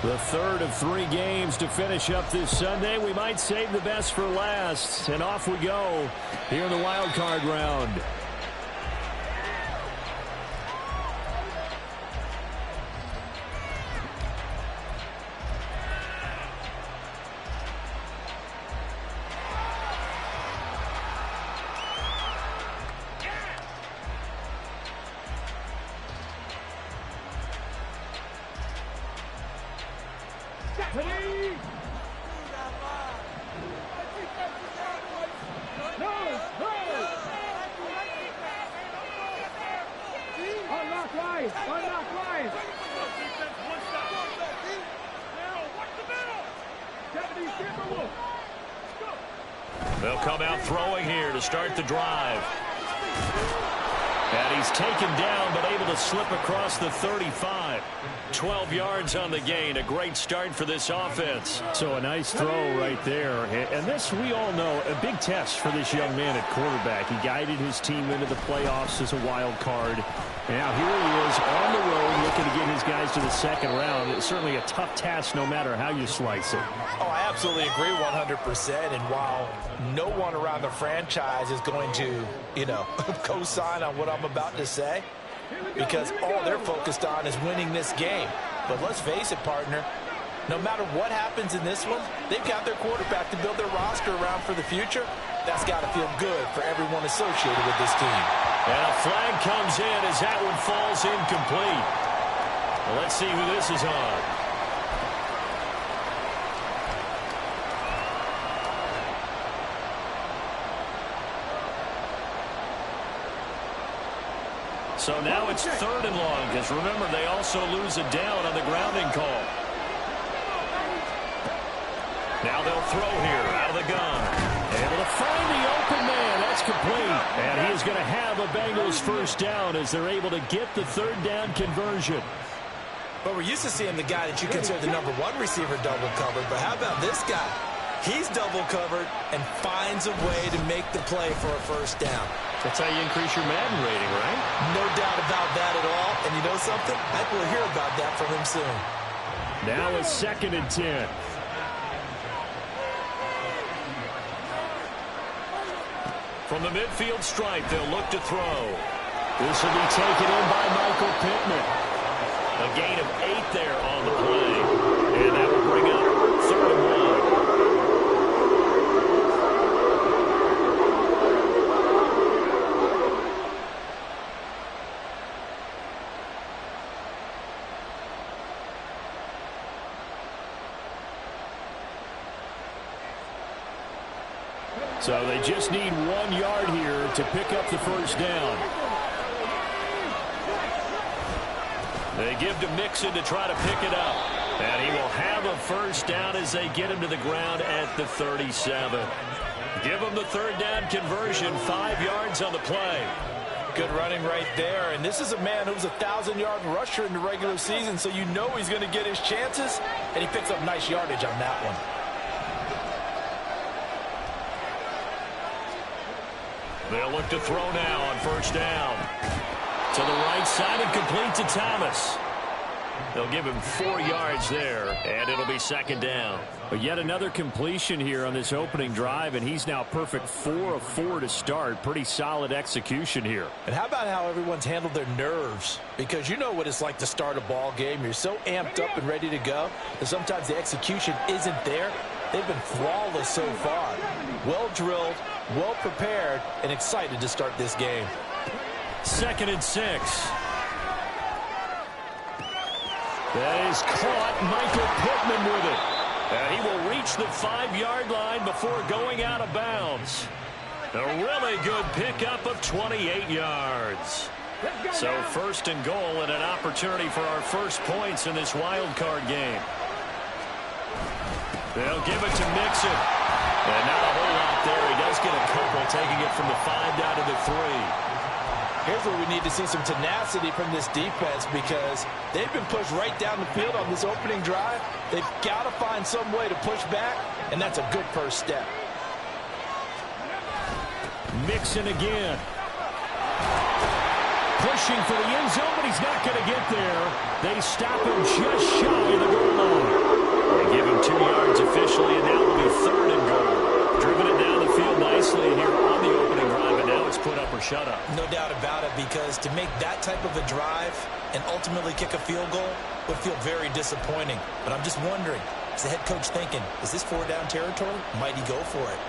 The third of 3 games to finish up this Sunday. We might save the best for last. And off we go here in the wild card round. They'll come out throwing here to start the drive. And he's taken down, but able to slip across the 35. 12 yards on the gain. A great start for this offense. So a nice throw right there. And this, we all know, a big test for this young man at quarterback. He guided his team into the playoffs as a wild card. Now here he is on the road looking to get his guys to the second round. It's certainly a tough task no matter how you slice it. Oh, I absolutely agree 100%. And while no one around the franchise is going to, co-sign on what I'm about to say, because all they're focused on is winning this game. But let's face it, partner, no matter what happens in this one, they've got their quarterback to build their roster around for the future. That's got to feel good for everyone associated with this team. And a flag comes in as that one falls incomplete. Well, let's see who this is on. So now it's 3rd and long, because remember, they also lose a down on the grounding call. Now they'll throw here out of the gun. Able to find the open man. That's complete. And he is going to have a Bengals first down as they're able to get the 3rd down conversion. But we're used to seeing the guy that you consider the #1 receiver double covered. But how about this guy? He's double covered and finds a way to make the play for a first down. That's how you increase your Madden rating, right? No doubt about that at all. And you know something? I think we'll hear about that from him soon. Now it's 2nd and 10. From the midfield stripe, they'll look to throw. This will be taken in by Michael Pittman. A gain of 8 there on the play. And that will bring up 3rd and 1. So they just need 1 yard here to pick up the first down. They give to Mixon to try to pick it up. And he will have a first down as they get him to the ground at the 37. Give him the 3rd down conversion, 5 yards on the play. Good running right there. And this is a man who's a 1,000-yard rusher in the regular season, so you know he's going to get his chances. And he picks up nice yardage on that one. They'll look to throw now on first down. To the right side and complete to Thomas. They'll give him 4 yards there, and it'll be 2nd down. But yet another completion here on this opening drive, and he's now perfect 4 of 4 to start. Pretty solid execution here. And how about how everyone's handled their nerves? Because you know what it's like to start a ball game. You're so amped up and ready to go that sometimes the execution isn't there. They've been flawless so far. Well drilled, well prepared, and excited to start this game. 2nd and 6. That is caught. Michael Pittman with it. And he will reach the 5-yard line before going out of bounds. A really good pickup of 28 yards. So 1st and goal and an opportunity for our first points in this wild card game. They'll give it to Mixon. And not a whole lot there. He does get a couple, taking it from the 5 down to the 3. Here's where we need to see some tenacity from this defense, because they've been pushed right down the field on this opening drive. They've got to find some way to push back, and that's a good first step. Mixon again. pushing for the end zone, but he's not going to get there. They stop him just shy of the goal line. They give him 2 yards officially, and now it'll be 3rd and goal. Driven it down the field nicely here on the opening drive, and now it's put up or shut up. No doubt about it, because to make that type of a drive and ultimately kick a field goal would feel very disappointing. But I'm just wondering, is the head coach thinking, is this 4-down territory? Might he go for it?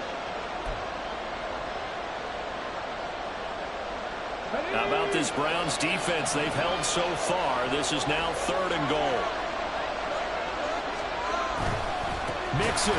How about this Browns defense they've held so far? This is now 3rd and goal. Mixon.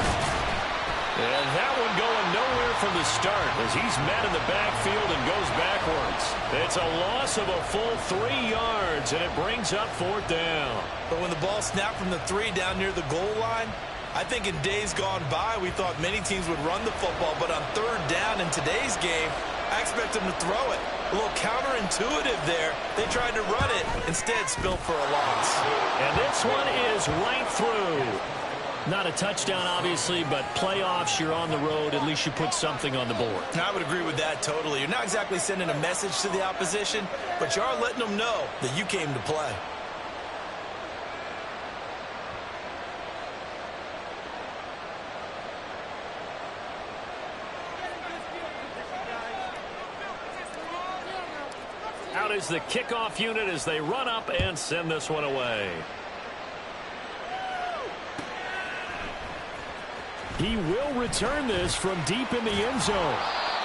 And that one going nowhere from the start as he's met in the backfield and goes backwards. It's a loss of a full 3 yards, and it brings up 4th down. But when the ball snapped from the 3 down near the goal line, I think in days gone by we thought many teams would run the football, but on 3rd down in today's game, I expect them to throw it. A little counterintuitive there. They tried to run it, instead spilled for a loss. And this one is right through. Not a touchdown, obviously, but playoffs, you're on the road. At least you put something on the board. I would agree with that totally. You're not exactly sending a message to the opposition, but you are letting them know that you came to play. Out is the kickoff unit as they run up and send this one away. He will return this from deep in the end zone.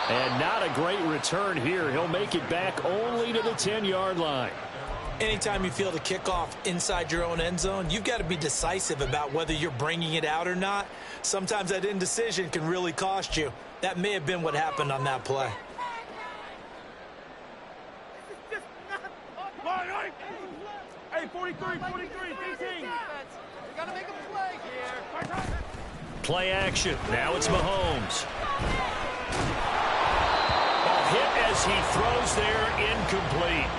And not a great return here. He'll make it back only to the 10-yard line. Anytime you feel the kickoff inside your own end zone, you've got to be decisive about whether you're bringing it out or not. Sometimes that indecision can really cost you. That may have been what happened on that play. Hey, 43, 15. You got to make a play here. Play action. Now it's Mahomes. A hit as he throws there, incomplete.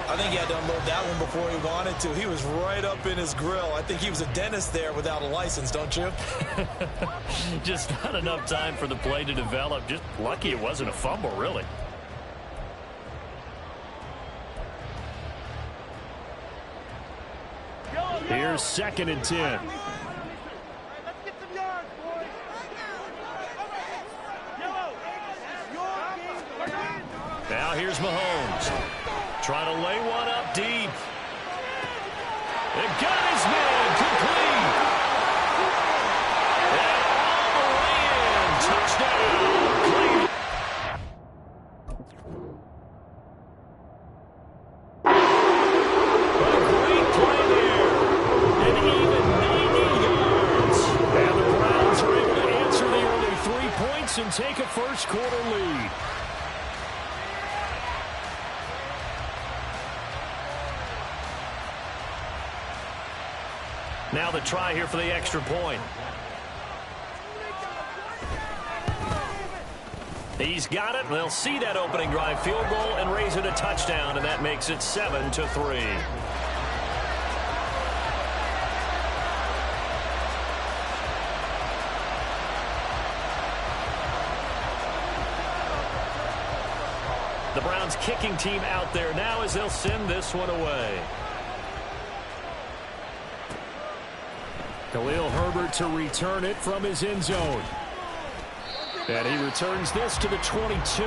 I think he had to unload that one before he wanted to. He was right up in his grill. I think he was a dentist there without a license, don't you? Just not enough time for the play to develop. Just lucky it wasn't a fumble, really. Here's 2nd and 10. Now here's Mahomes. Trying to lay one up deep. And got his man complete. And all the way in. Touchdown. Cleveland. A great play there. And even 90 yards. And the Browns are able to answer the early 3 points and take a first-quarter lead. Now the try here for the extra point. He's got it. They'll see that opening drive field goal and raise it a touchdown, and that makes it 7-3. The Browns kicking team out there now as they'll send this one away. Khalil Herbert to return it from his end zone. And he returns this to the 22.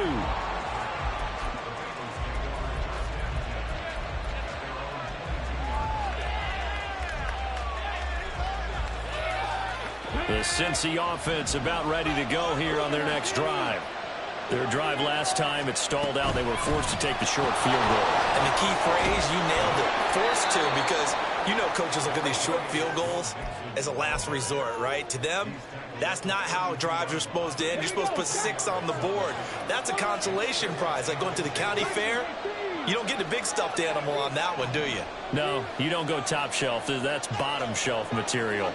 The Cincy offense about ready to go here on their next drive. Their drive last time, it stalled out. They were forced to take the short field goal. And the key phrase, you nailed it, forced to, because you know coaches look at these short field goals as a last resort, right? To them, that's not how drives are supposed to end. You're supposed to put 6 on the board. That's a consolation prize. Like going to the county fair, you don't get the big stuffed animal on that one, do you? No, you don't go top shelf. That's bottom shelf material.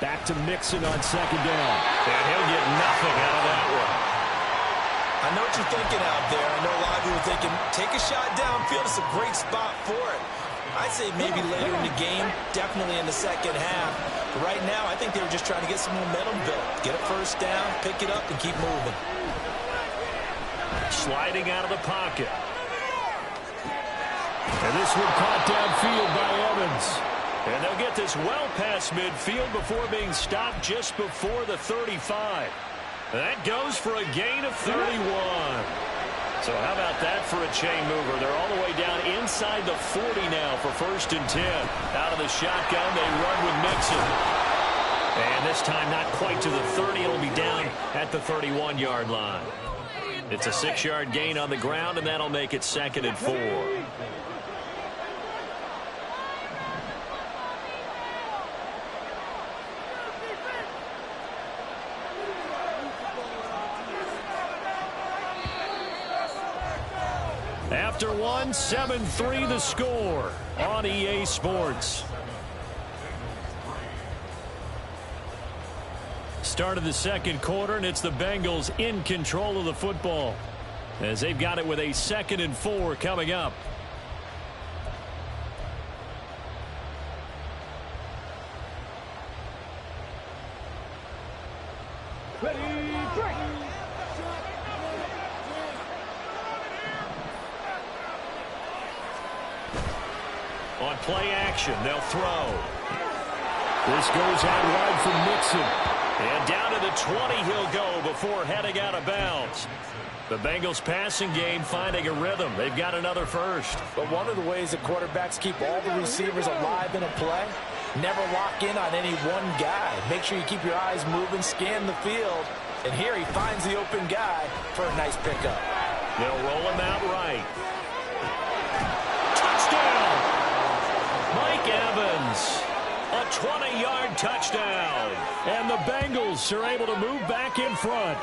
Back to Mixon on 2nd down. And he'll get nothing out of that one. I know what you're thinking out there. I know a lot of you are thinking, take a shot downfield. It's a great spot for it. I'd say maybe later in the game, definitely in the second half. But right now, I think they were just trying to get some momentum built. Get a first down, pick it up, and keep moving. Sliding out of the pocket. And this one caught downfield by Evans. And they'll get this well past midfield before being stopped just before the 35. That goes for a gain of 31. So how about that for a chain mover? They're all the way down inside the 40 now for 1st and 10. Out of the shotgun, they run with Mixon. And this time not quite to the 30. It'll be down at the 31-yard line. It's a 6-yard gain on the ground, and that'll make it 2nd and 4. After one, 7-3 the score on EA Sports. Start of the second quarter, and it's the Bengals in control of the football as they've got it with a 2nd and 4 coming up. Ready, break. On play action, they'll throw. This goes out wide from Mixon. And down to the 20 he'll go before heading out of bounds. The Bengals passing game finding a rhythm. They've got another first. But one of the ways that quarterbacks keep all the receivers alive in a play, never lock in on any one guy. Make sure you keep your eyes moving, scan the field. And here he finds the open guy for a nice pickup. They'll roll him out right. Touchdown! Mike Evans. A 20-yard touchdown. And the Bengals are able to move back in front.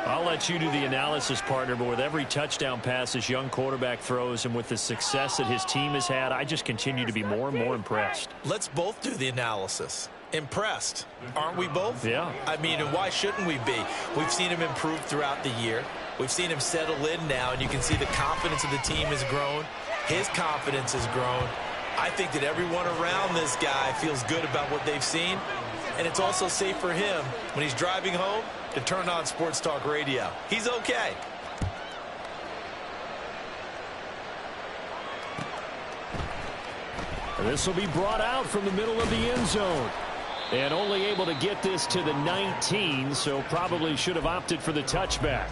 I'll let you do the analysis, partner, but with every touchdown pass this young quarterback throws and with the success that his team has had, I just continue to be more and more impressed. Let's both do the analysis. Impressed. Aren't we both? Yeah. I mean, and why shouldn't we be? We've seen him improve throughout the year. We've seen him settle in now, and you can see the confidence of the team has grown. His confidence has grown. I think that everyone around this guy feels good about what they've seen, and it's also safe for him when he's driving home to turn on Sports Talk Radio. He's okay. This will be brought out from the middle of the end zone. And only able to get this to the 19, so probably should have opted for the touchback.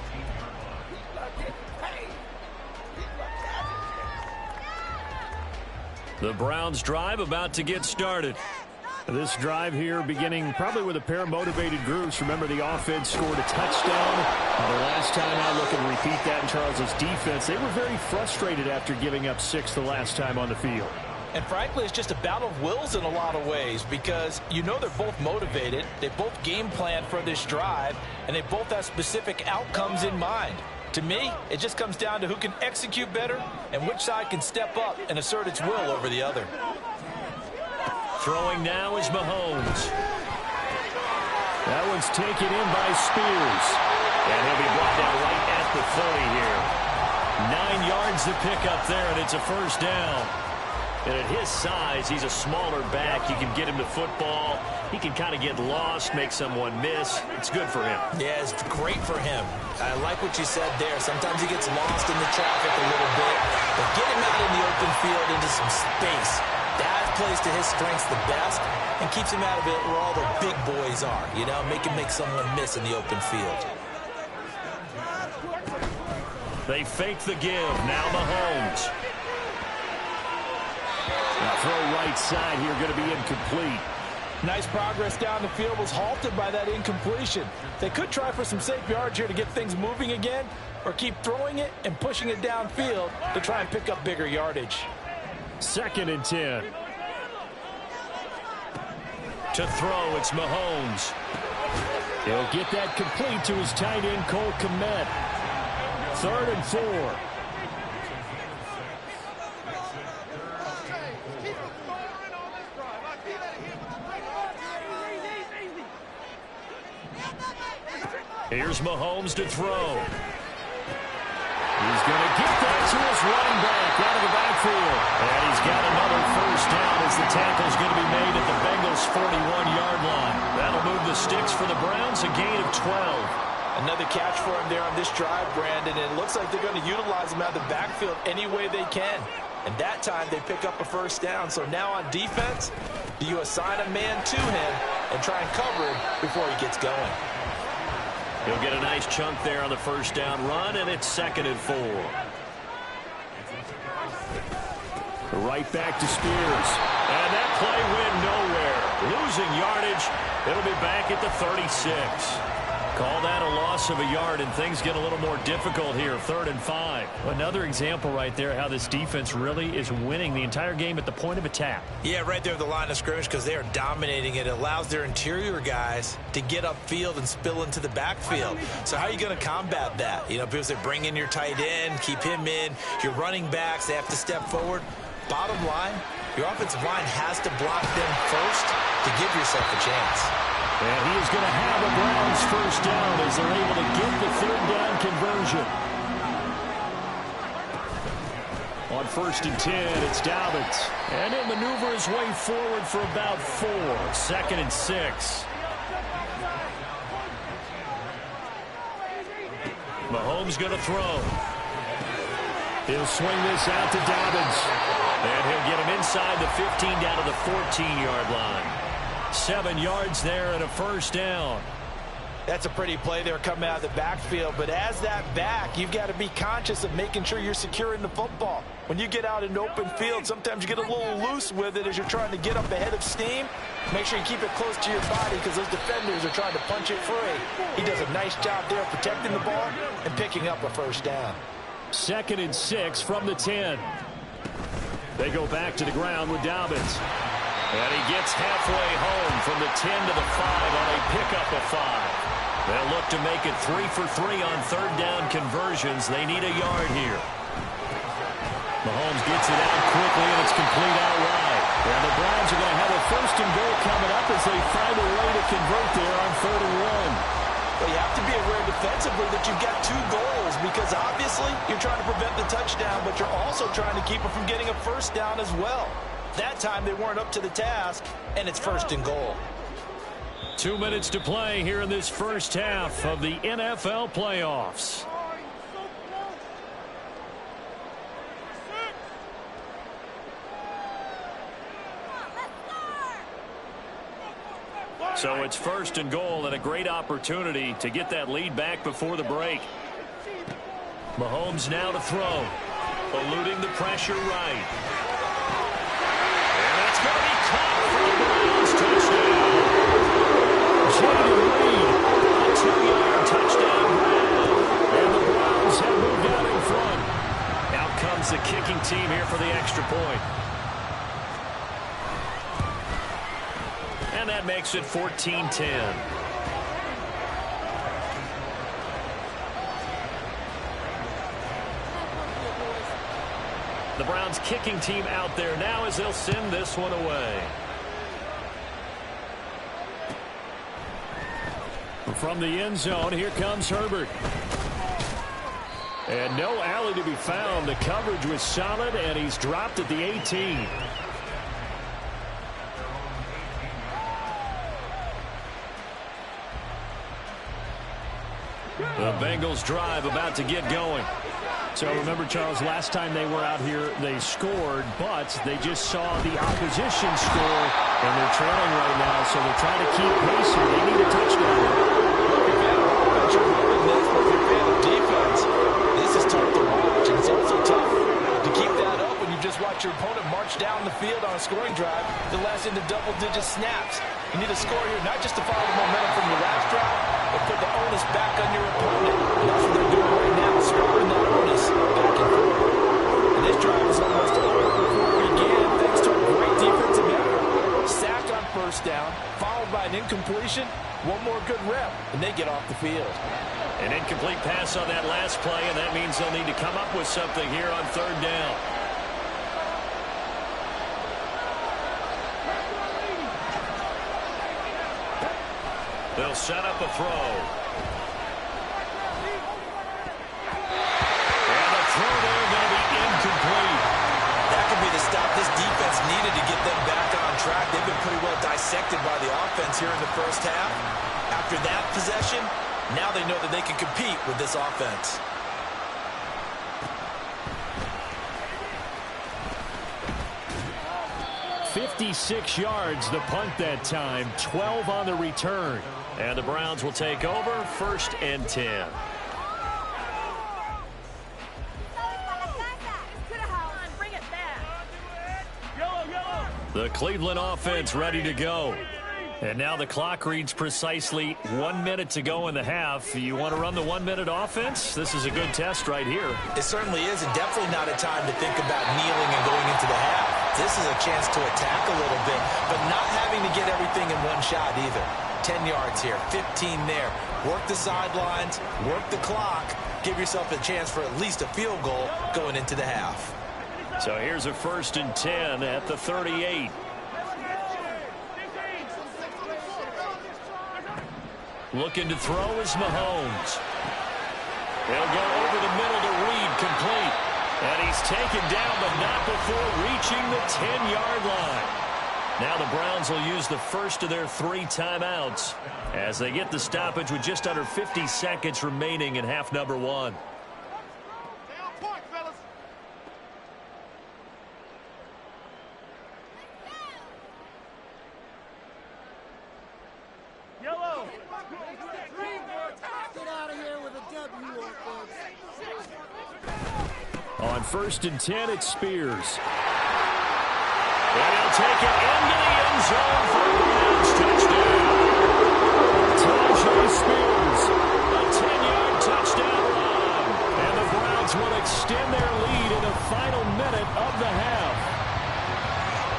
The Browns drive about to get started. This drive here beginning probably with a pair of motivated groups. Remember, the offense scored a touchdown. The last time I look and repeat that in Charles's defense, they were very frustrated after giving up 6 the last time on the field. And frankly, it's just a battle of wills in a lot of ways because you know they're both motivated. They both game plan for this drive, and they both have specific outcomes in mind. To me, it just comes down to who can execute better and which side can step up and assert its will over the other. Throwing now is Mahomes. That one's taken in by Spears. And he'll be brought down right at the 30 here. 9 yards to pick up there, and it's a first down. And at his size, he's a smaller back. You can get him to football. He can kind of get lost, make someone miss. It's good for him. Yeah, it's great for him. I like what you said there. Sometimes he gets lost in the traffic a little bit. But get him out in the open field into some space. That plays to his strengths the best and keeps him out of it where all the big boys are. You know, make him make someone miss in the open field. They fake the give. Now Mahomes. The throw right side here going to be incomplete. Nice progress down the field was halted by that incompletion. They could try for some safe yards here to get things moving again, or keep throwing it and pushing it downfield to try and pick up bigger yardage. 2nd and 10. To throw, it's Mahomes. He'll get that complete to his tight end, Cole Kmet. 3rd and 4. Here's Mahomes to throw. He's going to get that to his running back out of the backfield. And he's got another first down as the tackle's going to be made at the Bengals' 41-yard line. That'll move the sticks for the Browns, a gain of 12. Another catch for him there on this drive, Brandon. And it looks like they're going to utilize him out of the backfield any way they can. And that time they pick up a first down. So now on defense, do you assign a man to him and try and cover him before he gets going? He'll get a nice chunk there on the first down run, and it's 2nd and 4. Right back to Spears. And that play went nowhere. Losing yardage. It'll be back at the 36. Call that a loss of a yard, and things get a little more difficult here. 3rd and 5. Another example right there how this defense really is winning the entire game at the point of attack. Yeah, right there at the line of scrimmage because they are dominating it. It allows their interior guys to get upfield and spill into the backfield. So how are you going to combat that? You know, because they bring in your tight end, keep him in. Your running backs, they have to step forward. Bottom line, your offensive line has to block them first to give yourself a chance. And he is going to have a Browns first down as they're able to get the 3rd down conversion. On 1st and 10, it's Dobbins. And he'll maneuver his way forward for about 4. 2nd and 6. Mahomes going to throw. He'll swing this out to Dobbins. And he'll get him inside the 15 down to the 14-yard line. 7 yards there and a first down. That's a pretty play there coming out of the backfield. But as that back, you've got to be conscious of making sure you're securing the football. When you get out in open field, sometimes you get a little loose with it as you're trying to get up ahead of steam. Make sure you keep it close to your body because those defenders are trying to punch it free. He does a nice job there protecting the ball and picking up a first down. 2nd and 6 from the 10. They go back to the ground with Dobbins. And he gets halfway home from the 10 to the 5 on a pickup of 5. They'll look to make it 3 for 3 on 3rd down conversions. They need a yard here. Mahomes gets it out quickly, and it's complete outright. And the Browns are going to have a 1st and goal coming up as they find a way to convert there on 3rd and 1. Well, you have to be aware defensively that you've got 2 goals because obviously you're trying to prevent the touchdown, but you're also trying to keep it from getting a first down as well. That time they weren't up to the task, and it's 1st and goal. 2 minutes to play here in this first half of the NFL playoffs. So it's 1st and goal and a great opportunity to get that lead back before the break. Mahomes now to throw. Eluding the pressure right. And that's going to be caught for the Browns touchdown. Jaden Reed, a 2-yard touchdown grab. And the Browns have moved out in front. Out comes the kicking team here for the extra point. And that makes it 14-10. The Browns kicking team out there now as they'll send this one away. From the end zone, here comes Herbert. And no alley to be found. The coverage was solid, and he's dropped at the 18. The Bengals drive about to get going. So remember, Charles, last time they were out here, they scored, but they just saw the opposition score, and they're trailing right now, so they're trying to keep pace here. They need a touchdown. If you're a fan of offense, you're loving this, but if you're a fan of defense, this is tough to watch, and it's also tough to keep that up when you just watch your opponent march down the field on a scoring drive that lasts into double-digit snaps. You need a score here, not just to follow the momentum from your last drive, but put the onus back on your opponent. And that's what they're doing right now, swapping that onus back and forth. And this drive is almost over before it began, thanks to a great defensive effort. Sack on 1st down, followed by an incompletion, one more good rep, and they get off the field. An incomplete pass on that last play, and that means they'll need to come up with something here on 3rd down. They'll set up a throw. And during the first half. After that possession, now they know that they can compete with this offense. "56 yards the punt that time, 12 on the return. And the Browns will take over, 1st and 10. The Cleveland offense ready to go. And now the clock reads precisely 1 minute to go in the half. You want to run the 1 minute offense? This is a good test right here. It certainly is, and definitely not a time to think about kneeling and going into the half. This is a chance to attack a little bit, but not having to get everything in one shot either. 10 yards here, 15 there. Work the sidelines, work the clock. Give yourself a chance for at least a field goal going into the half. So here's a 1st and 10 at the 38. Looking to throw is Mahomes. He'll go over the middle to Reed, complete. And he's taken down, but not before reaching the 10-yard line. Now the Browns will use the first of their 3 timeouts as they get the stoppage with just under 50 seconds remaining in half number 1. On 1st and 10, it's Spears. And he'll take it into the end zone for a Browns touchdown. Tajay Spears, a 10-yard touchdown run. And the Browns will extend their lead in the final minute of the half.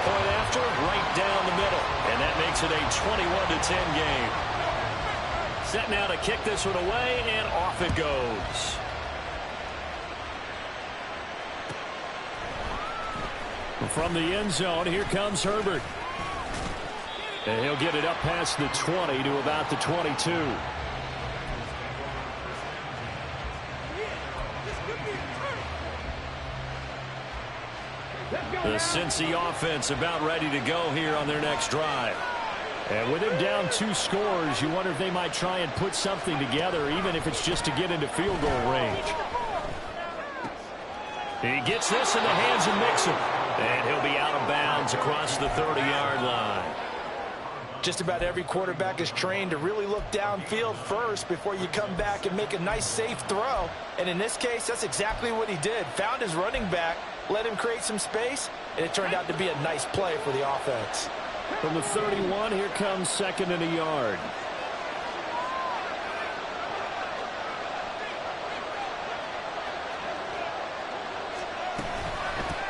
Point after, right down the middle. And that makes it a 21-10 game. Set now to kick this one away, and off it goes. From the end zone, here comes Herbert. And he'll get it up past the 20 to about the 22. The Cincy offense about ready to go here on their next drive. And with him down 2 scores, you wonder if they might try and put something together, even if it's just to get into field goal range. He gets this in the hands of Mixon. And he'll be out of bounds across the 30-yard line. Just about every quarterback is trained to really look downfield first before you come back and make a nice, safe throw. And in this case, that's exactly what he did. Found his running back, let him create some space, and it turned out to be a nice play for the offense. From the 31, here comes 2nd and a yard.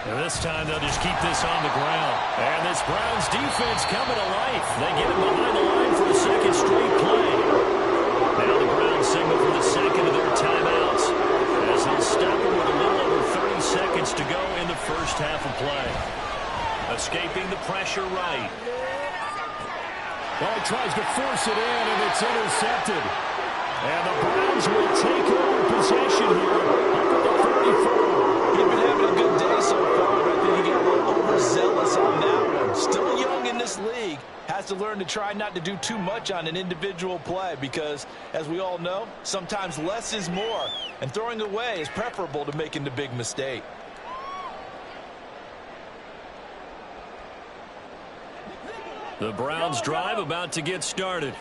This time they'll just keep this on the ground. And this Browns defense coming to life. They get him behind the line for a 2nd straight play. Now the Browns signal for the 2nd of their timeouts as they'll stop it with a little over 30 seconds to go in the first half of play. Escaping the pressure right. Well, he tries to force it in, and it's intercepted. And the Browns will take over possession here up at the 34. He's been having a good day so far, but I think he got a little overzealous on that one. Still young in this league. Has to learn to try not to do too much on an individual play because, as we all know, sometimes less is more. And throwing away is preferable to making the big mistake. The Browns drive about to get started.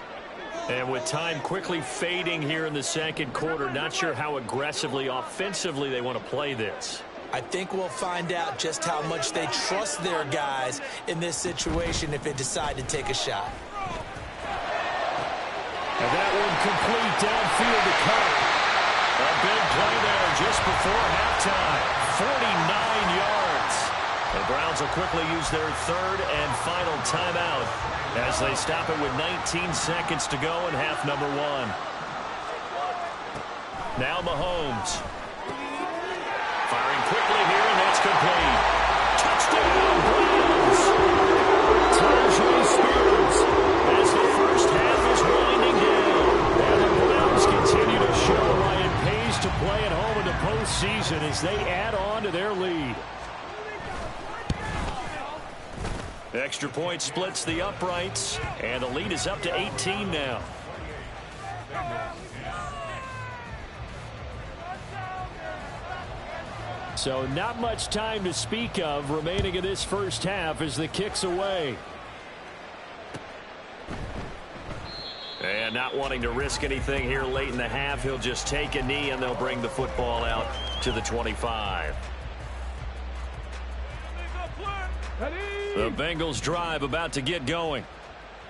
And with time quickly fading here in the 2nd quarter, not sure how aggressively, offensively they want to play this. I think we'll find out just how much they trust their guys in this situation if they decide to take a shot. And that one complete downfield to Cup. A big play there just before halftime. 49 yards. The Browns will quickly use their 3rd and final timeout as they stop it with 19 seconds to go in half number 1. Now Mahomes. Firing quickly here, and that's complete. Touchdown, Browns! Tajay Spears as the first half is winding down. And the Browns continue to show why it pays to play at home in the postseason as they add on to their lead. Extra point splits the uprights, and the lead is up to 18 now. So not much time to speak of remaining in this first half as the kick's away. And not wanting to risk anything here late in the half, he'll just take a knee and they'll bring the football out to the 25. The Bengals drive about to get going.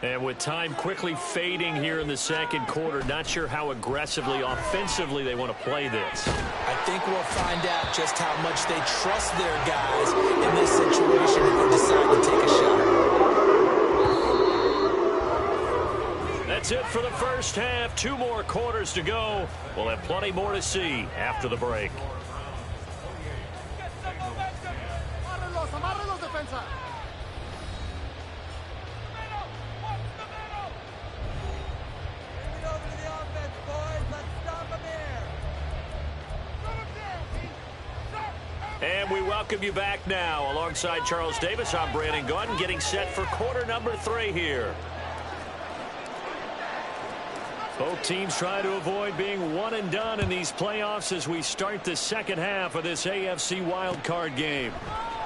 And with time quickly fading here in the second quarter, not sure how aggressively, offensively they want to play this. I think we'll find out just how much they trust their guys in this situation if they decide to take a shot. That's it for the first half. 2 more quarters to go. We'll have plenty more to see after the break. And we welcome you back now. Alongside Charles Davis, I'm Brandon Gunn, getting set for quarter number 3 here. Both teams try to avoid being one and done in these playoffs as we start the second half of this AFC wildcard game.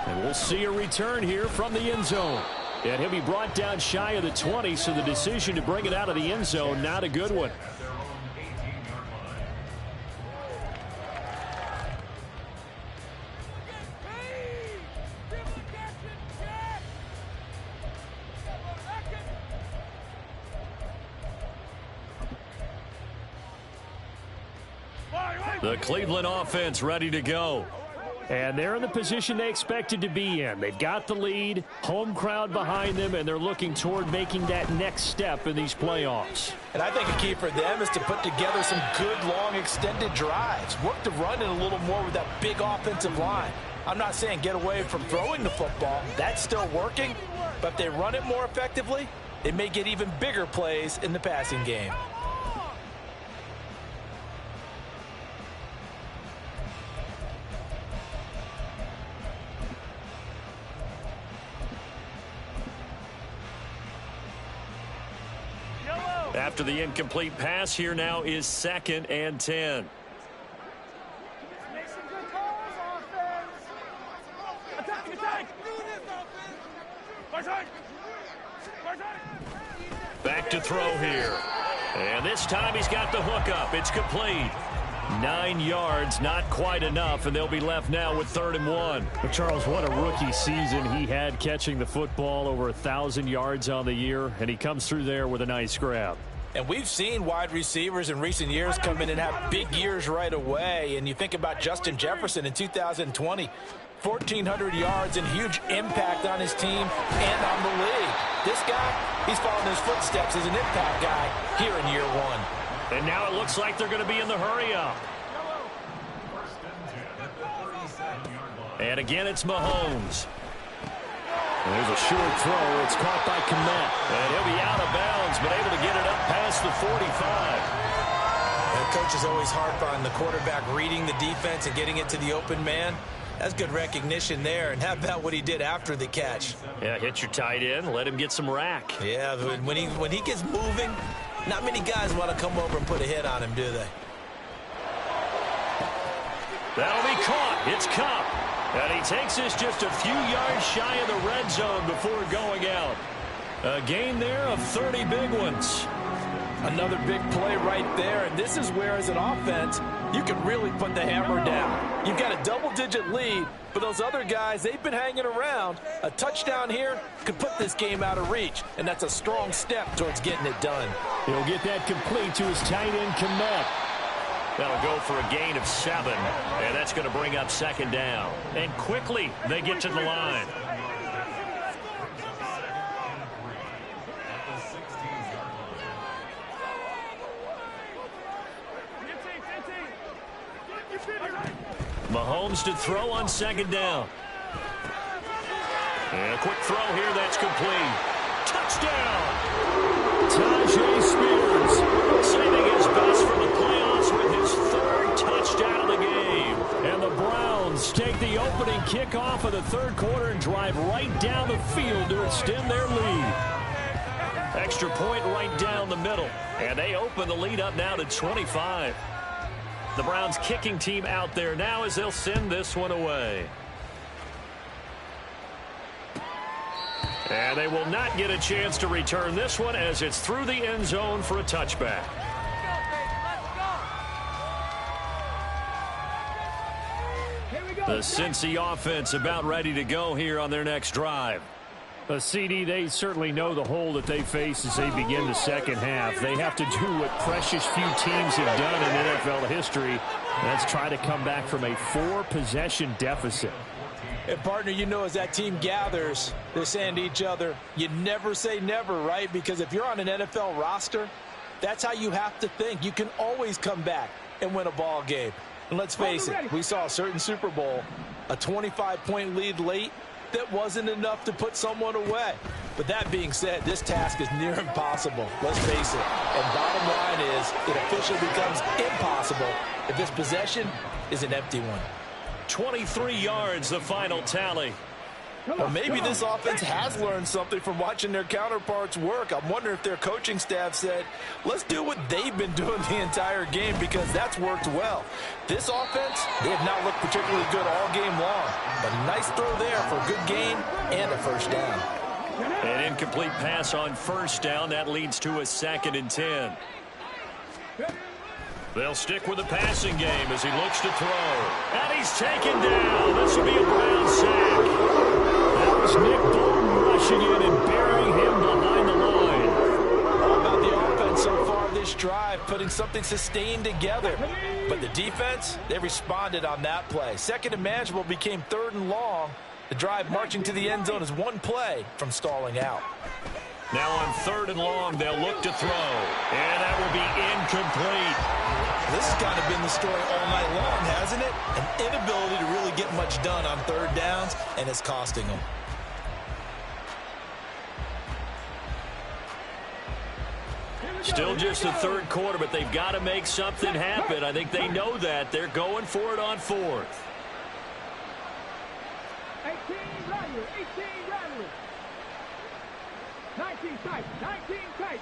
And we'll see a return here from the end zone. And he'll be brought down shy of the 20, so the decision to bring it out of the end zone, not a good one. The Cleveland offense ready to go. And they're in the position they expected to be in. They've got the lead, home crowd behind them, and they're looking toward making that next step in these playoffs. And I think a key for them is to put together some good, long, extended drives. Work the run in a little more with that big offensive line. I'm not saying get away from throwing the football. That's still working. But if they run it more effectively, they may get even bigger plays in the passing game. After the incomplete pass, here now is 2nd and 10. Back to throw here. And this time he's got the hook up. It's complete. 9 yards, not quite enough, and they'll be left now with 3rd and 1. But Charles, what a rookie season he had, catching the football, over 1,000 yards on the year, and he comes through there with a nice grab. And we've seen wide receivers in recent years come in and have big years right away. And you think about Justin Jefferson in 2020, 1,400 yards and huge impact on his team and on the league. This guy, he's following his footsteps as an impact guy here in year 1. And now it looks like they're going to be in the hurry-up. And again, it's Mahomes. And there's a short throw. It's caught by Kmet. And he'll be out of bounds, but able to get it up past the 45. The coaches always harp on the quarterback reading the defense and getting it to the open man. That's good recognition there. And how about what he did after the catch? Yeah, hit your tight end, let him get some rack. Yeah, when he gets moving, not many guys want to come over and put a hit on him, do they? That'll be caught. It's Cup. And he takes us just a few yards shy of the red zone before going out. A gain there of 30 big ones. Another big play right there, and this is where, as an offense, you can really put the hammer down. You've got a double-digit lead, but those other guys, they've been hanging around. A touchdown here could put this game out of reach, and that's a strong step towards getting it done. He'll get that complete to his tight end, Kmet. That'll go for a gain of 7, and that's going to bring up 2nd down. And quickly, they get to the line. Mahomes to throw on 2nd down. And a quick throw here, that's complete. Touchdown! Tajay Spears saving his best for the playoffs with his 3rd touchdown of the game. and the Browns take the opening kickoff of the third quarter and drive right down the field to extend their lead. Extra point right down the middle. And they open the lead up now to 25. The Browns kicking team out there now as they'll send this one away. And they will not get a chance to return this one as it's through the end zone for a touchback. The Cincy offense about ready to go here on their next drive. A CD, they certainly know the hole that they face as they begin the second half. They have to do what precious few teams have done in NFL history. That's try to come back from a 4-possession deficit. And, partner, you know, as that team gathers, they're saying to each other, you never say never, right? Because if you're on an NFL roster, that's how you have to think. You can always come back and win a ball game. And let's face it, we saw a certain Super Bowl, a 25-point lead late, that wasn't enough to put someone away. But that being said, this task is near impossible. Let's face it. And bottom line is, it officially becomes impossible if this possession is an empty one. 23 yards, the final tally. Well, maybe this offense has learned something from watching their counterparts work. I'm wondering if their coaching staff said, let's do what they've been doing the entire game because that's worked well. This offense, they have not looked particularly good all game long. But a nice throw there for a good gain and a first down. An incomplete pass on first down. That leads to a 2nd and 10. They'll stick with the passing game as he looks to throw. And he's taken down. This will be a Brown sack. That was Nick Bolton rushing in and burying him behind the line. All about the offense so far this drive, putting something sustained together. But the defense, they responded on that play. 2nd and manageable became 3rd and long. The drive marching to the end zone is one play from stalling out. Now on 3rd and long, they'll look to throw. And that will be incomplete. This has kind of been the story all night long, hasn't it? An inability to really get much done on 3rd downs, and it's costing them. Still just the third quarter, but they've got to make something happen. I think they know that. They're going for it on 4th. 18 Rattler, 18 Rattler. 19 tight, 19 tight.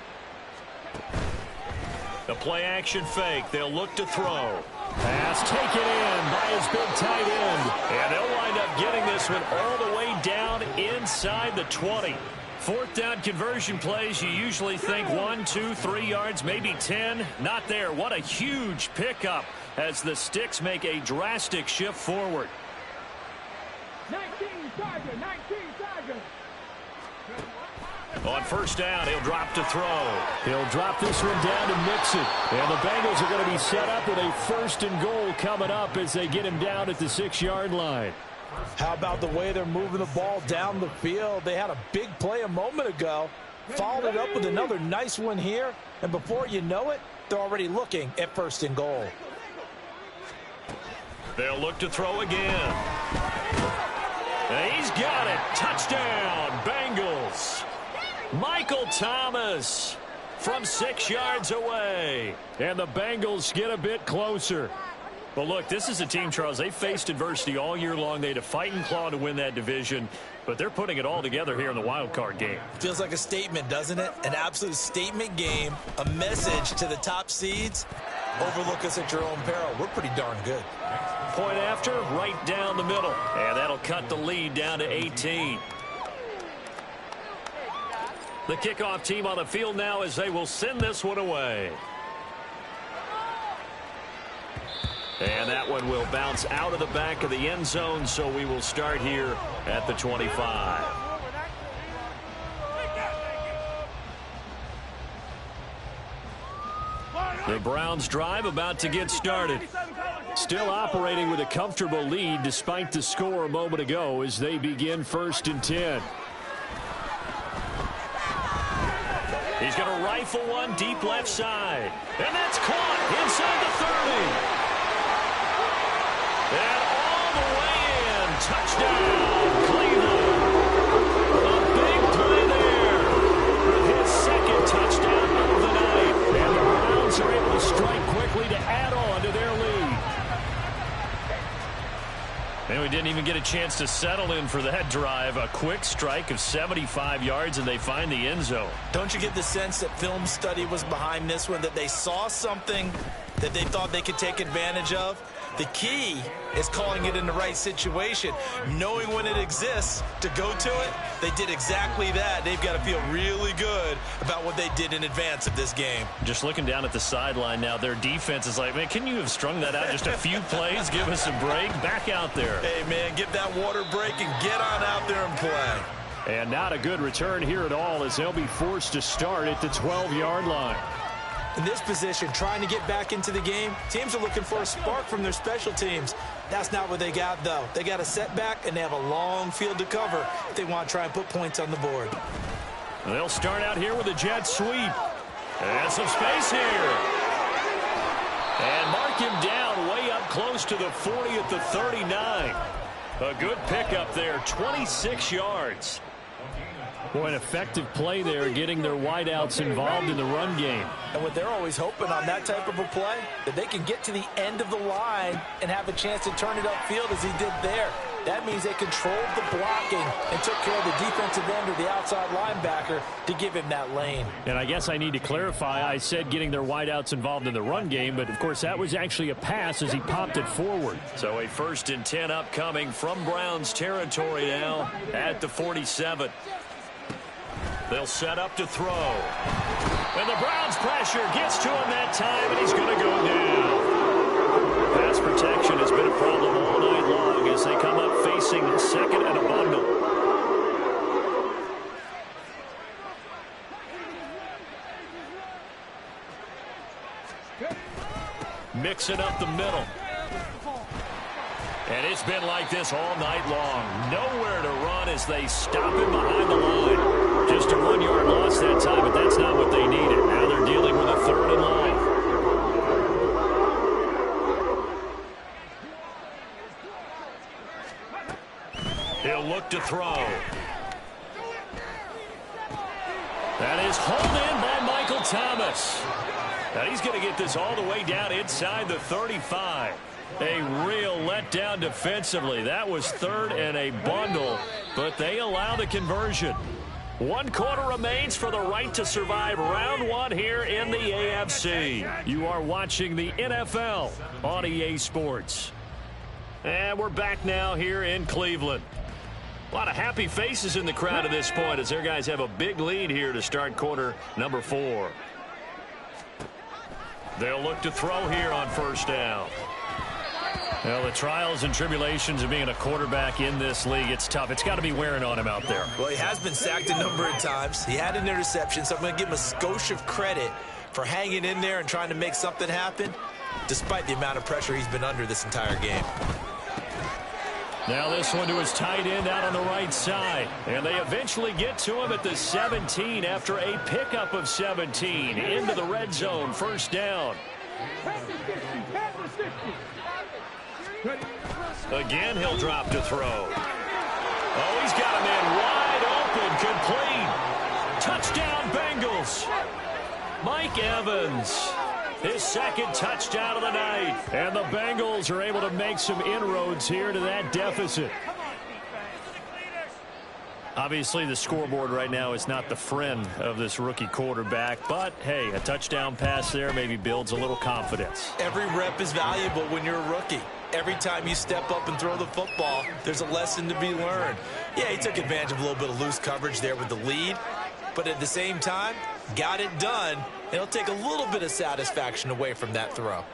The play action fake. They'll look to throw. Pass taken in by his big tight end. And they'll wind up getting this one all the way down inside the 20. 4th down conversion plays, you usually think 1, 2, 3 yards, maybe 10. Not there. What a huge pickup as the Sticks make a drastic shift forward. 19 Tiger, 19 Tiger. On first down, he'll drop to throw. He'll drop this one down to Mixon. And the Bengals are going to be set up with a 1st and goal coming up as they get him down at the 6-yard line. How about the way they're moving the ball down the field? They had a big play a moment ago, followed it up with another nice one here, and before you know it, they're already looking at 1st and goal. They'll look to throw again. And he's got it. Touchdown, Bengals. Michael Thomas from 6 yards away. And the Bengals get a bit closer. But look, this is a team, Charles, they faced adversity all year long. They had to fight and claw to win that division, but they're putting it all together here in the wild card game. Feels like a statement, doesn't it? An absolute statement game, a message to the top seeds. Overlook us at your own peril. We're pretty darn good. Point after, right down the middle. And that'll cut the lead down to 18. The kickoff team on the field now as they will send this one away. And that one will bounce out of the back of the end zone, so we will start here at the 25. The Browns drive about to get started. Still operating with a comfortable lead despite the score a moment ago as they begin 1st and 10. He's going to rifle one deep left side. And that's caught inside the 30. And all the way in. Touchdown, Cleveland. A big play there. With his 2nd touchdown of the night. And the Browns are able to strike quickly to add on to their lead. And we didn't even get a chance to settle in for that drive. A quick strike of 75 yards, and they find the end zone. Don't you get the sense that film study was behind this one, that they saw something that they thought they could take advantage of? The key is calling it in the right situation, knowing when it exists to go to it. They did exactly that. They've got to feel really good about what they did in advance of this game. Just looking down at the sideline now, their defense is like, man, can you have strung that out just a few plays? Give us a break. Back out there. Hey, man, get that water break and get on out there and play. And not a good return here at all as they'll be forced to start at the 12-yard line. In this position, trying to get back into the game, teams are looking for a spark from their special teams. That's not what they got, though. They got a setback, and they have a long field to cover if they want to try and put points on the board. They'll start out here with a jet sweep. And some space here. And mark him down way up close to the 40 at the 39. A good pickup there, 26 yards. Boy, an effective play there, getting their wideouts involved in the run game. And what they're always hoping on that type of a play, that they can get to the end of the line and have a chance to turn it upfield as he did there. That means they controlled the blocking and took care of the defensive end or the outside linebacker to give him that lane. And I guess I need to clarify, I said getting their wideouts involved in the run game, but of course that was actually a pass as he popped it forward. So a 1st and 10 upcoming from Browns territory now at the 47. They'll set up to throw. And the Browns pressure gets to him that time, and he's going to go down. Pass protection has been a problem all night long as they come up facing 2nd and a bundle. Mixing up the middle. And it's been like this all night long. Nowhere to run as they stop him behind the line. Just a 1-yard loss that time, but that's not what they needed. Now they're dealing with a 3rd and long. He'll look to throw. That is hauled in by Michael Thomas. Now he's going to get this all the way down inside the 35. A real letdown defensively. That was 3rd and a bundle, but they allow the conversion. 1 quarter remains for the right to survive round 1 here in the AFC. You are watching the NFL on EA Sports. And we're back now here in Cleveland. A lot of happy faces in the crowd at this point as their guys have a big lead here to start quarter number 4. They'll look to throw here on 1st down. Well, the trials and tribulations of being a quarterback in this league, it's tough. It's got to be wearing on him out there. Well, he has been sacked a number of times. He had an interception, so I'm going to give him a skosh of credit for hanging in there and trying to make something happen, despite the amount of pressure he's been under this entire game. Now this one to his tight end out on the right side. And they eventually get to him at the 17 after a pickup of 17 into the red zone. 1st down. Again, he'll drop to throw. Oh, he's got a man wide open, complete. Touchdown, Bengals. Mike Evans, his 2nd touchdown of the night. And the Bengals are able to make some inroads here to that deficit. Obviously, the scoreboard right now is not the friend of this rookie quarterback. But, hey, a touchdown pass there maybe builds a little confidence. Every rep is valuable when you're a rookie. Every time you step up and throw the football, there's a lesson to be learned. Yeah, he took advantage of a little bit of loose coverage there with the lead. But at the same time, got it done. And it'll take a little bit of satisfaction away from that throw.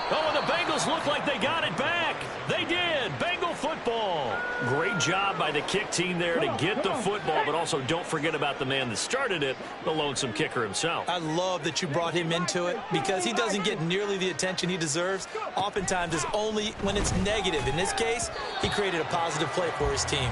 Oh, and the Bengals look like they got it back. They did. Bengal football. Great job by the kick team there to get the football, but also don't forget about the man that started it, the lonesome kicker himself. I love that you brought him into it because he doesn't get nearly the attention he deserves. Oftentimes it's only when it's negative. In this case, he created a positive play for his team.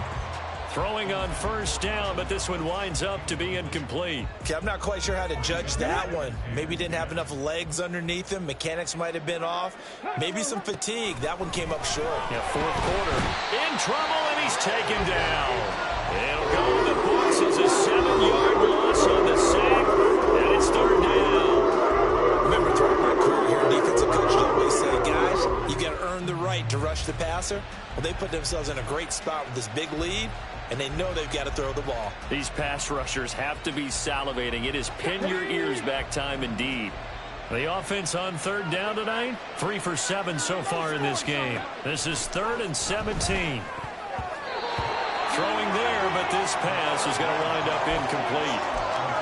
Throwing on 1st down, but this one winds up to be incomplete. Okay, I'm not quite sure how to judge that one. Maybe didn't have enough legs underneath him. Mechanics might have been off. Maybe some fatigue. That one came up short. Yeah, 4th quarter. In trouble, and he's taken down. It'll go to the books as a 7-yard loss on the sack, and it's 3rd down. Remember, throughout my career here in defensive rush the passer, well, they put themselves in a great spot with this big lead, and they know they've got to throw the ball. These pass rushers have to be salivating. It is pin your ears back time indeed. The offense on third down tonight, 3 for 7 so far in this game. This is 3rd and 17. Throwing there, but this pass is going to wind up incomplete.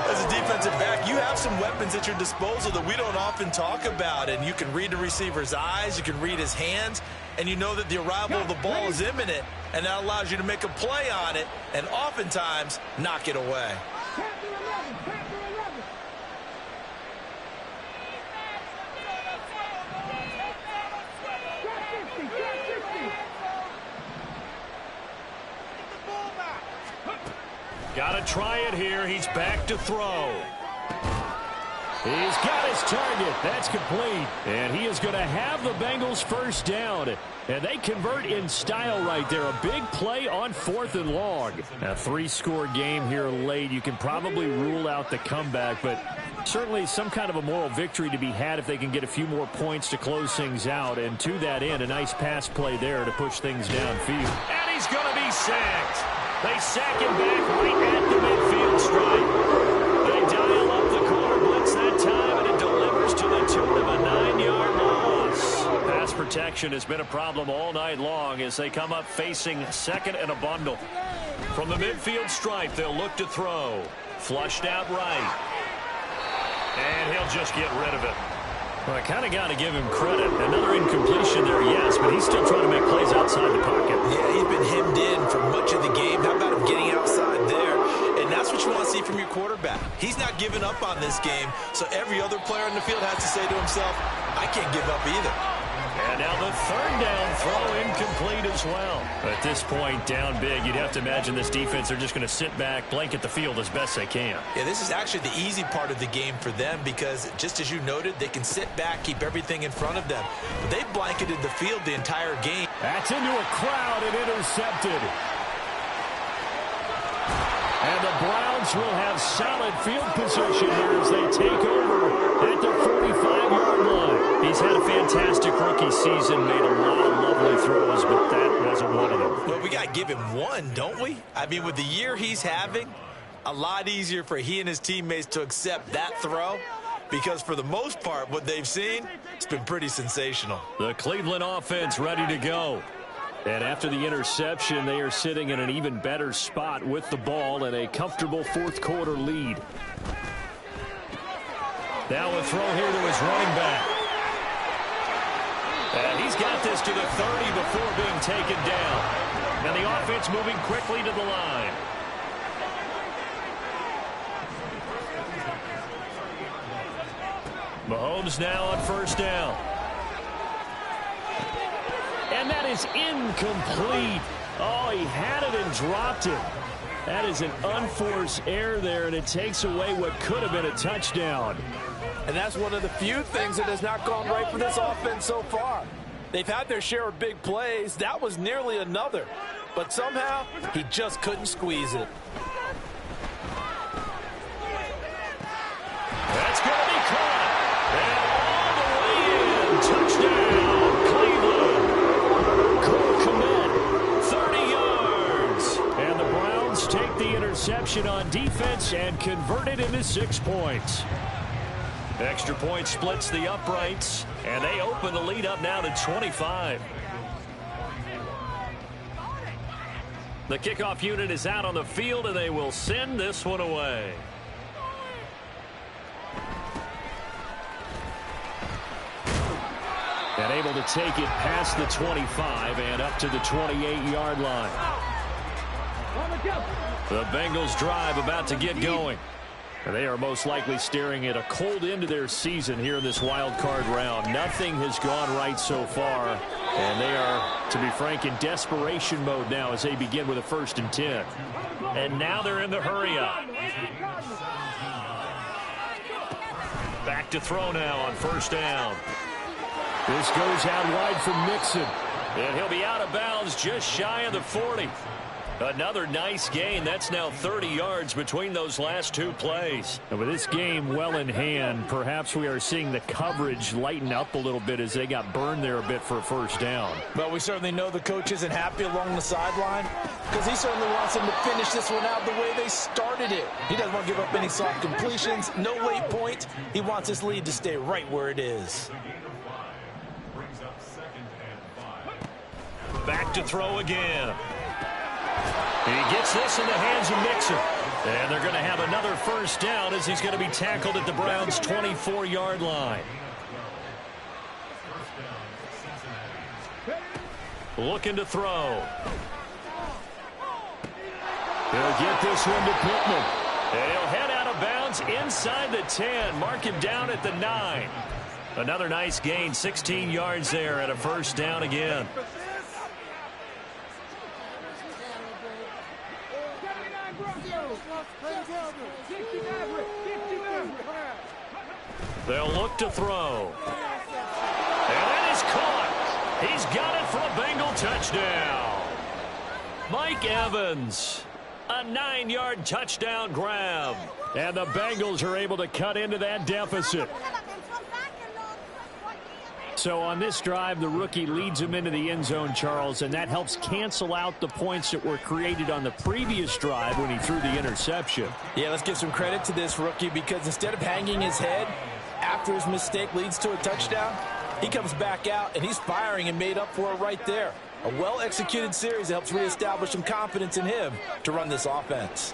As a defensive back, you have some weapons at your disposal that we don't often talk about, and you can read the receiver's eyes, you can read his hands, and you know that the arrival of the ball is imminent, and that allows you to make a play on it and oftentimes knock it away. Got to try it here. He's back to throw. He's got his target. That's complete. And he is going to have the Bengals first down. And they convert in style right there. A big play on 4th and long. A 3-score game here late. You can probably rule out the comeback, but certainly some kind of a moral victory to be had if they can get a few more points to close things out. And to that end, a nice pass play there to push things downfield. And he's going to be sacked. They sack him back right at the midfield stripe. They dial up the corner blitz that time, and it delivers to the tune of a 9-yard loss. Pass protection has been a problem all night long as they come up facing second and a bundle. From the midfield stripe, they'll look to throw. Flushed out right. And he'll just get rid of it. Well, I kind of got to give him credit. Another incompletion there, yes, but he's still trying to make plays outside the pocket. Yeah, he's been hemmed in for much of the game. How about him getting outside there? And that's what you want to see from your quarterback. He's not giving up on this game, so every other player in the field has to say to himself, I can't give up either. And now the 3rd down throw incomplete as well. At this point, down big, you'd have to imagine this defense are just going to sit back, blanket the field as best they can. Yeah, this is actually the easy part of the game for them because, just as you noted, they can sit back, keep everything in front of them. But they blanketed the field the entire game. That's into a crowd and intercepted. And the Browns will have solid field position here as they take over at the 45-yard line. He's had a fantastic rookie season, made a lot of lovely throws, but that wasn't one of them. Well, we got to give him one, don't we? I mean, with the year he's having, a lot easier for he and his teammates to accept that throw because for the most part, what they've seen, it's been pretty sensational. The Cleveland offense ready to go. And after the interception, they are sitting in an even better spot with the ball and a comfortable 4th quarter lead. Now a throw here to his running back. And he's got this to the 30 before being taken down. And the offense moving quickly to the line. Mahomes now on 1st down. And that is incomplete. Oh, he had it and dropped it. That is an unforced error there, and it takes away what could have been a touchdown. And that's one of the few things that has not gone right for this offense so far. They've had their share of big plays. That was nearly another. But somehow, he just couldn't squeeze it. That's going to be caught. And all the way in. Touchdown, Cleveland. Cole Kmet, 30 yards. And the Browns take the interception on defense and convert it into 6 points. Extra point splits the uprights, and they open the lead up now to 25. The kickoff unit is out on the field, and they will send this one away. And able to take it past the 25 and up to the 28-yard line. The Bengals drive about to get going. And they are most likely staring at a cold end to their season here in this wild card round. Nothing has gone right so far. And they are, to be frank, in desperation mode now as they begin with a 1st and 10. And now they're in the hurry up. Back to throw now on 1st down. This goes out wide from Mixon. And he'll be out of bounds just shy of the 40. Another nice gain. That's now 30 yards between those last two plays. And with this game well in hand, perhaps we are seeing the coverage lighten up a little bit as they got burned there a bit for a first down. But we certainly know the coach isn't happy along the sideline because he certainly wants them to finish this one out the way they started it. He doesn't want to give up any soft completions, no late points. He wants his lead to stay right where it is. Back to throw again. He gets this in the hands of Mixon. And they're going to have another first down as he's going to be tackled at the Browns' 24-yard line. Looking to throw. He'll get this one to Pittman. And he'll head out of bounds inside the 10. Mark him down at the 9. Another nice gain, 16 yards there at a first down again. They'll look to throw. And that is caught. He's got it for a Bengal touchdown. Mike Evans, a 9-yard touchdown grab. And the Bengals are able to cut into that deficit. So on this drive, the rookie leads him into the end zone, Charles, and that helps cancel out the points that were created on the previous drive when he threw the interception. Yeah, let's give some credit to this rookie because instead of hanging his head after his mistake leads to a touchdown, he comes back out and he's firing and made up for it right there. A well-executed series that helps reestablish some confidence in him to run this offense.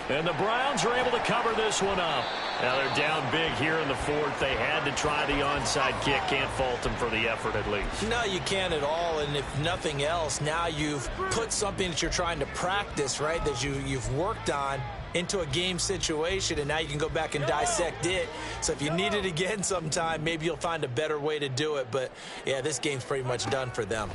And the Browns are able to cover this one up. Now they're down big here in the fourth. They had to try the onside kick. Can't fault them for the effort at least. No, you can't at all. And if nothing else, now you've put something that you're trying to practice, right, that you've worked on into a game situation, and now you can go back and dissect it. So if you need it again sometime, maybe you'll find a better way to do it. But, yeah, this game's pretty much done for them.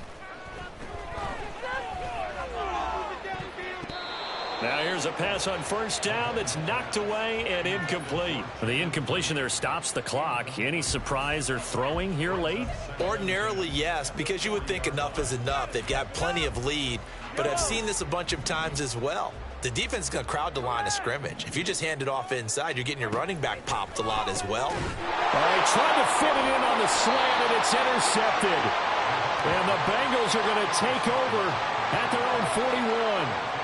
Now here's a pass on first down that's knocked away and incomplete. The incompletion there stops the clock. Any surprise they're throwing here late? Ordinarily, yes, because you would think enough is enough. They've got plenty of lead, but I've seen this a bunch of times as well. The defense is going to crowd the line of scrimmage. If you just hand it off inside, you're getting your running back popped a lot as well. All right, trying to fit it in on the slant, and it's intercepted. And the Bengals are going to take over at their own 41.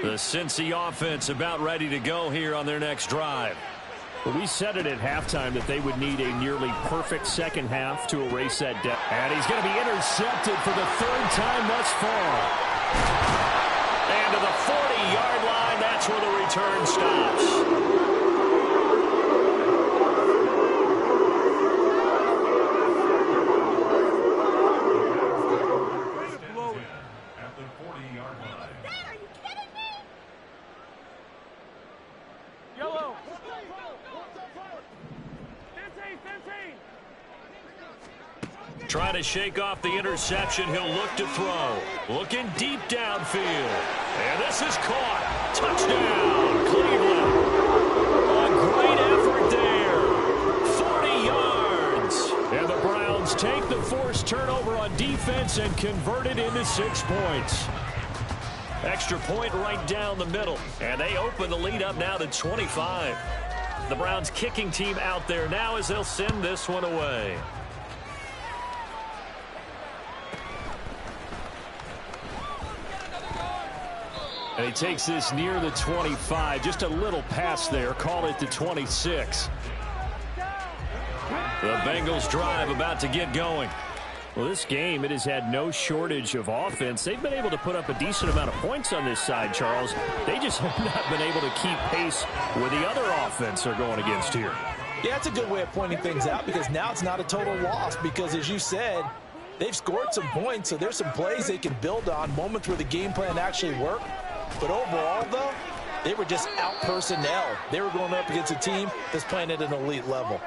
The Cincy offense about ready to go here on their next drive. Well, we said it at halftime that they would need a nearly perfect second half to erase that debt. And he's going to be intercepted for the third time thus far. And to the 40-yard line, that's where the return stops. Trying to shake off the interception. He'll look to throw. Looking deep downfield. And this is caught. Touchdown, Cleveland. A great effort there. 40 yards. And the Browns take the forced turnover on defense and convert it into 6 points. Extra point right down the middle. And they open the lead up now to 25. The Browns kicking team out there now as they'll send this one away. And he takes this near the 25. Just a little pass there. Call it the 26. The Bengals drive about to get going. Well, this game, it has had no shortage of offense. They've been able to put up a decent amount of points on this side, Charles. They just have not been able to keep pace with the other offense they're going against here. Yeah, that's a good way of pointing things out because now it's not a total loss because, as you said, they've scored some points, so there's some plays they can build on, moments where the game plan actually worked. But overall, though, they were just out personnel. They were going up against a team that's playing at an elite level.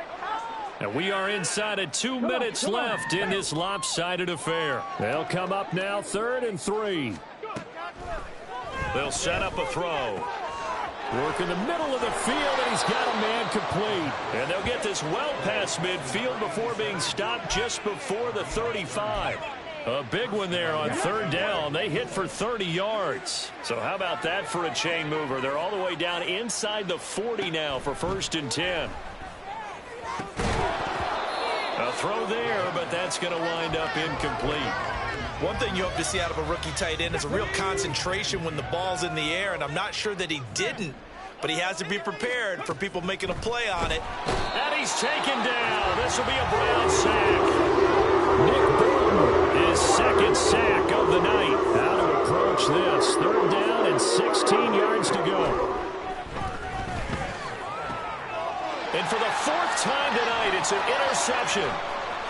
And we are inside of 2 minutes left in this lopsided affair. They'll come up now, 3rd and 3. They'll set up a throw. Working the middle of the field, and he's got a man complete. And they'll get this well past midfield before being stopped just before the 35. A big one there on third down. They hit for 30 yards. So how about that for a chain mover? They're all the way down inside the 40 now for 1st and 10. A throw there, but that's going to wind up incomplete. One thing you hope to see out of a rookie tight end is a real concentration when the ball's in the air, and I'm not sure that he didn't, but he has to be prepared for people making a play on it. And he's taken down. This will be a Brown sack. Nick Bolton, his second sack of the night. How to approach this. 3rd down and 16 yards to go. And for the 4th time tonight, it's an interception.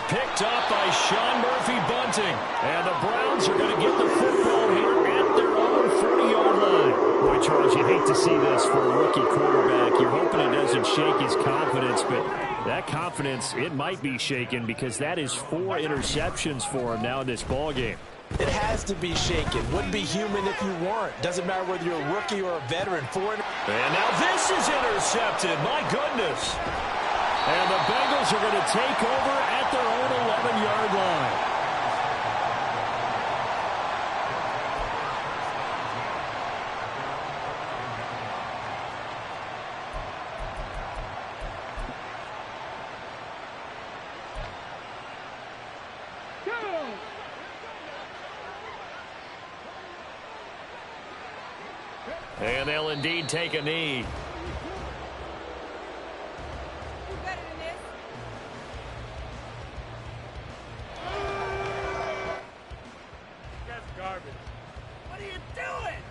Picked up by Sean Murphy-Bunting. And the Browns are going to get the football here at their own 40-yard line. Boy, Charles, you hate to see this for a rookie quarterback. You're hoping it doesn't shake his confidence, but that confidence, it might be shaken because that is 4 interceptions for him now in this ballgame. It has to be shaken. Wouldn't be human if you weren't. Doesn't matter whether you're a rookie or a veteran. And now this is intercepted. My goodness. And the Bengals are going to take over at their own 11-yard line. And they'll indeed take a knee. That's garbage. What are you doing?